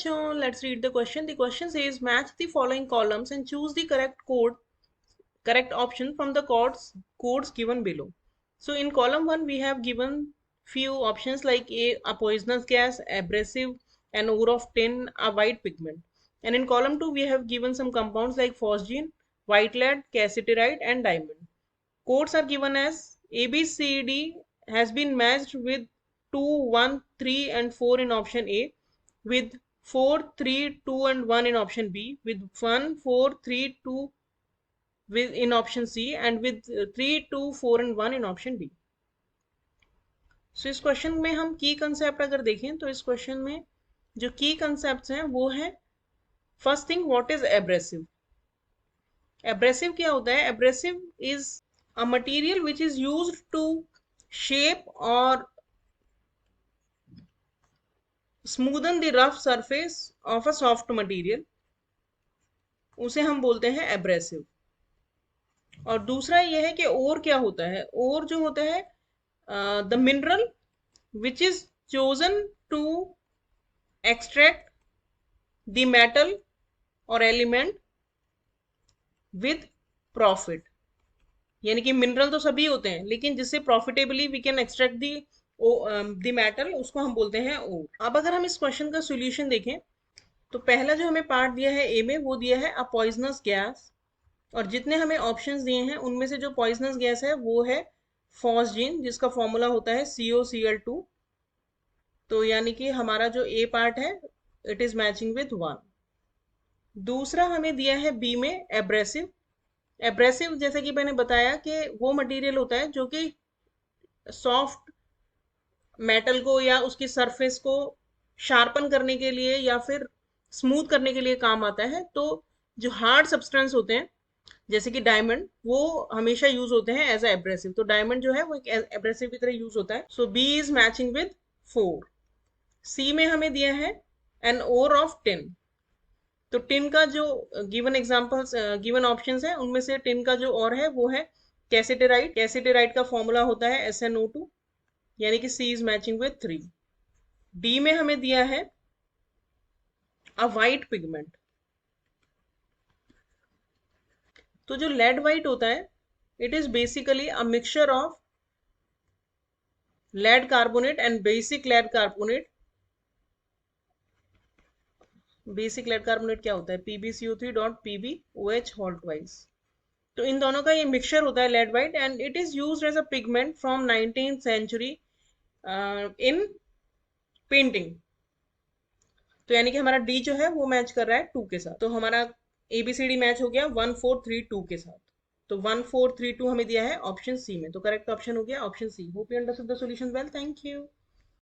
बच्चों, let's read the question. The question says match the following columns and choose the correct option from the codes given below. So in column 1 we have given few options like a poisonous gas, abrasive, an ore of tin, a white pigment. And in column 2 we have given some compounds like phosgene, white lead, cassiterite and diamond. Codes are given as ABCD has been matched with 2, 1, 3 and 4 in option A, with 4, 3, 2 and 1 in option B, with 1, 4, 3, 2 in option C, and with 3, 2, 4 and 1 in option D. So इस question में हम की concept अगर देखें तो इस question में जो की कंसेप्ट हैं वो है first thing, what is abrasive. Abrasive क्या होता है? Abrasive is a material which is used to shape or smoothen the rough surface of a soft material, उसे हम बोलते हैं एब्रेसिव. और दूसरा यह है कि और क्या होता है. और जो होता है the mineral which is chosen to extract the metal or element with profit. यानी कि मिनरल तो सभी होते हैं लेकिन जिससे profitably we can extract the metal, उसको हम बोलते हैं ओर. अब अगर हम इस क्वेश्चन का सॉल्यूशन देखें तो पहला जो हमें पार्ट दिया है ए में वो दिया है अ पॉइजनस गैस, और जितने हमें ऑप्शंस दिए हैं उनमें से जो पॉइजनस गैस है वो है फॉस्जीन, जिसका फॉर्मूला होता है COCl2. तो यानी कि हमारा जो ए पार्ट है इट इज मैचिंग विथ 1. दूसरा हमें दिया है बी में एब्रेसिव. एब्रेसिव जैसे कि मैंने बताया कि वो मटेरियल होता है जो कि सॉफ्ट मेटल को या उसकी सरफेस को शार्पन करने के लिए या फिर स्मूथ करने के लिए काम आता है. तो जो हार्ड सब्सटेंस होते हैं जैसे कि डायमंड, वो हमेशा यूज होते हैं एज एब्रेसिव. तो डायमंड जो है वो एक एब्रेसिव की तरह यूज होता है. सो बी इज मैचिंग विद 4. सी में हमें दिया है एन ओर ऑफ टिन. तो टिन का जो गिवन एग्जांपल्स गिवन ऑप्शंस है उनमें से टिन का जो और है वो है कैसेटेराइट. कैसेटेराइट का फॉर्मूला होता है SnO2, यानी कि सी इज मैचिंग विद 3. डी में हमें दिया है अ वाइट पिगमेंट. तो जो लेड वाइट होता है it is basically a mixture of lead carbonate and basic lead carbonate. Basic lead carbonate क्या होता है? PbCO3.PbOH whole twice. तो इन दोनों का ये मिक्सचर होता है lead white, and it is used as a pigment from 19th century in painting. तो यानी कि हमारा डी जो है वो मैच कर रहा है 2 के साथ. तो हमारा ABCD मैच हो गया 1 4 3 2 के साथ. तो 1 4 3 2 हमें दिया है ऑप्शन सी में, तो करेक्ट ऑप्शन हो गया option C. Hope you understood the solution well. Thank you.